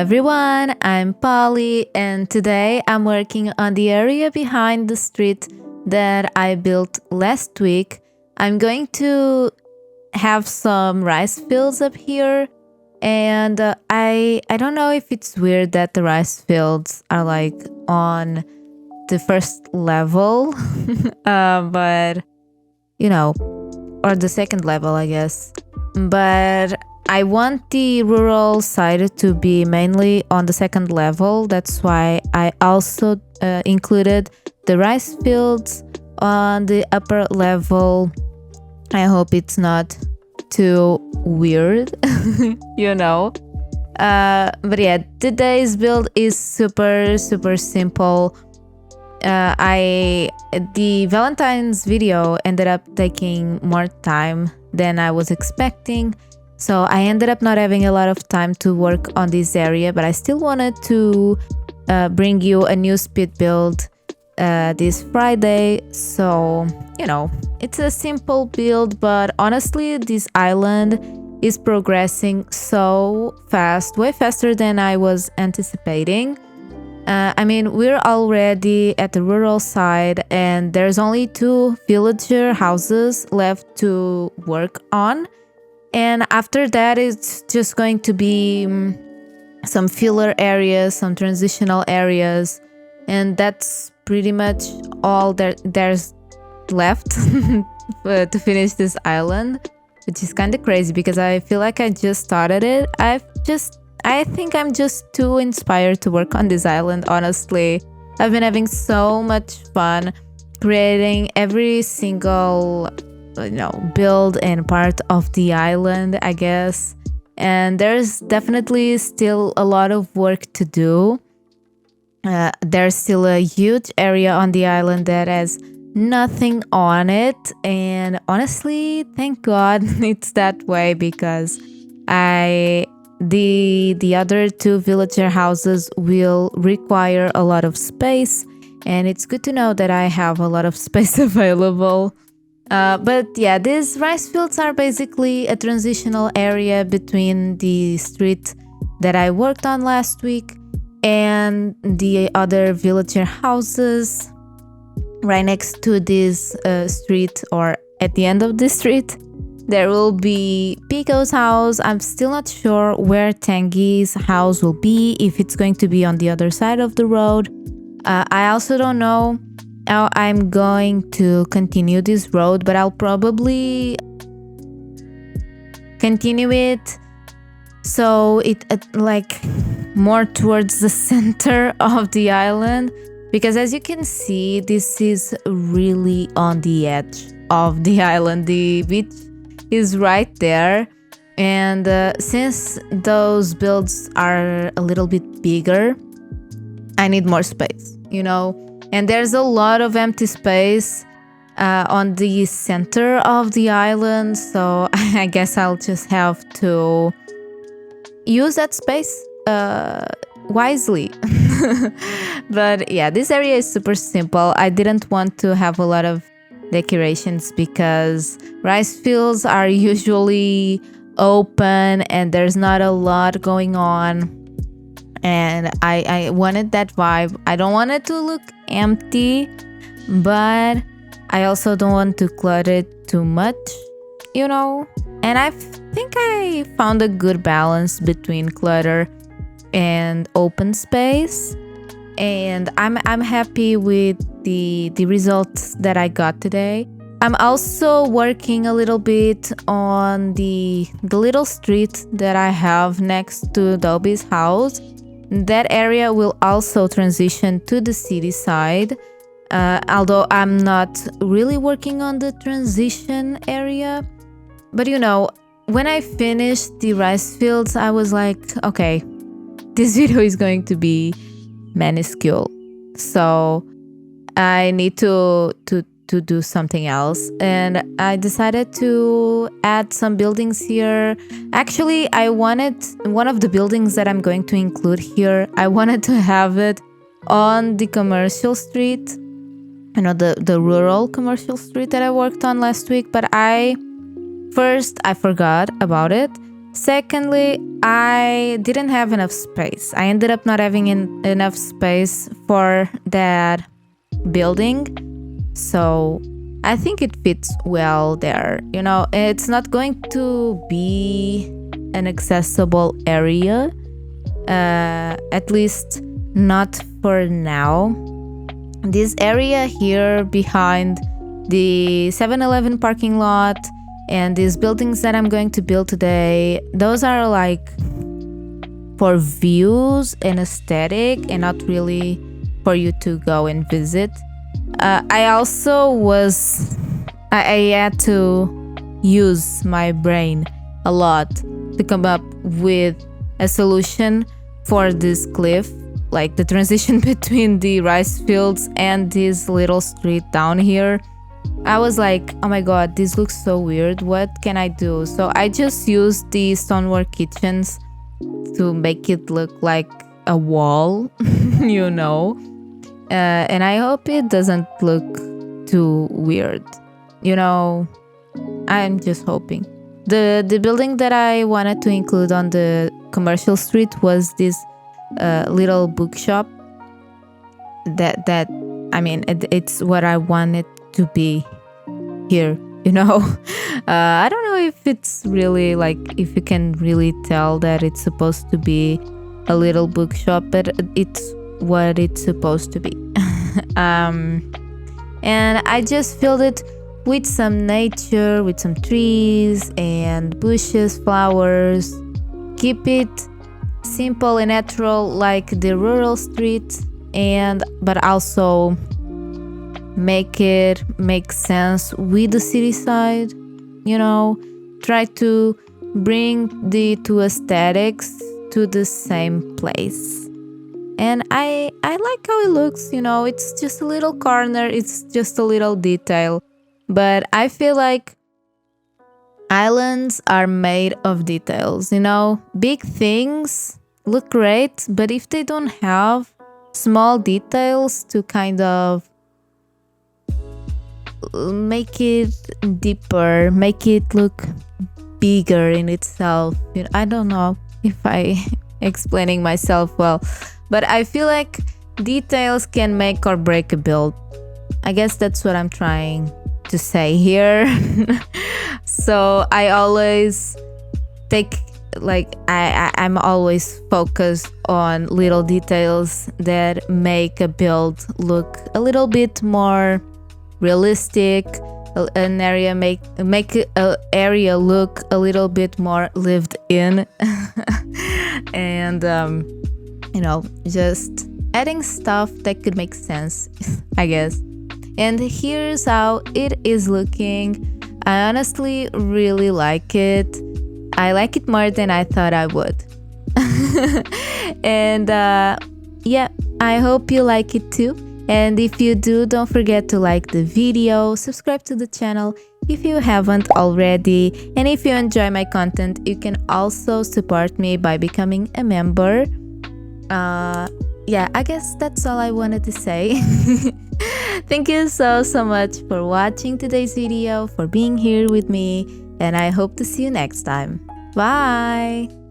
everyone, I'm Polly, and today I'm working on the area behind the street that I built last week. I'm going to have some rice fields up here, and I don't know if it's weird that the rice fields are like on the first level, but you know, or the second level, I guess. But I want the rural side to be mainly on the second level. That's why I also included the rice fields on the upper level. I hope it's not too weird, you know. But yeah, today's build is super simple. The Valentine's video ended up taking more time than I was expecting, so I ended up not having a lot of time to work on this area, but I still wanted to bring you a new speed build this Friday. So, you know, it's a simple build, but honestly, this island is progressing so fast, way faster than I was anticipating. I mean, we're already at the rural side and there's only 2 villager houses left to work on. And after that, it's just going to be some filler areas, some transitional areas. And that's pretty much all there's left to finish this island, which is kind of crazy because I feel like I just started it. I think I'm just too inspired to work on this island, honestly. I've been having so much fun creating every single, build and part of the island, I guess. And there's definitely still a lot of work to do. There's still a huge area on the island that has nothing on it. And honestly, thank God it's that way because the other 2 villager houses will require a lot of space, and it's good to know that I have a lot of space available. But yeah, these rice fields are basically a transitional area between the street that I worked on last week and the other villager houses right next to this street, or at the end of the street. There will be Pico's house. I'm still not sure where Tangi's house will be, if it's going to be on the other side of the road. I also don't know how I'm going to continue this road, but I'll probably continue it so it like more towards the center of the island, because as you can see, this is really on the edge of the island. The beach is right there, and since those builds are a little bit bigger, I need more space, and there's a lot of empty space on the center of the island, so I guess I'll just have to use that space wisely. But yeah, this area is super simple. I didn't want to have a lot of decorations because rice fields are usually open and there's not a lot going on, and I wanted that vibe. I don't want it to look empty, but I also don't want to clutter it too much, and I think I found a good balance between clutter and open space, and I'm happy with the results that I got today. I'm also working a little bit on the little street that I have next to Dobby's house. That area will also transition to the city side, although I'm not really working on the transition area. But when I finished the rice fields, I was like, okay, this video is going to be minuscule, so I need to do something else, and I decided to add some buildings here. Actually, I wanted one of the buildings that I'm going to include here, I wanted to have it on the commercial street, the rural commercial street that I worked on last week, but I forgot about it, Secondly, I didn't have enough space. I ended up not having enough space for that building. So I think it fits well there. You know, it's not going to be an accessible area, at least not for now. This area here behind the 7-Eleven parking lot and these buildings that I'm going to build today, those are like for views and aesthetic and not really for you to go and visit. I had to use my brain a lot to come up with a solution for this cliff, like the transition between the rice fields and this little street down here. I was like, oh my god, this looks so weird. What can I do? So I just used the stonework kitchens to make it look like a wall, you know. And I hope it doesn't look too weird. You know, I'm just hoping. The building that I wanted to include on the commercial street was this little bookshop. It's what I wanted to be here, you know. I don't know if it's really like, if you can really tell that it's supposed to be a little bookshop, but it's what it's supposed to be. And I just filled it with some nature, with some trees and bushes, flowers. Keep it simple and natural like the rural street, but also make it make sense with the city side, you know. Try to bring the two aesthetics to the same place. And I like how it looks, you know. It's just a little corner, it's just a little detail, but I feel like islands are made of details, you know. Big things look great, but if they don't have small details to kind of make it deeper, make it look bigger in itself, you know, I don't know if I explaining myself well, but I feel like details can make or break a build. I guess that's what I'm trying to say here. So I always take, like, I'm always focused on little details that make a build look a little bit more realistic, an area make a area look a little bit more lived in. And you know, just adding stuff that could make sense, I guess. And here's how it is looking. I honestly really like it. I like it more than I thought I would. And yeah, I hope you like it too. And if you do, don't forget to like the video, subscribe to the channel if you haven't already. And if you enjoy my content, you can also support me by becoming a member. Yeah, I guess that's all I wanted to say. Thank you so much for watching today's video, for being here with me, and I hope to see you next time. Bye!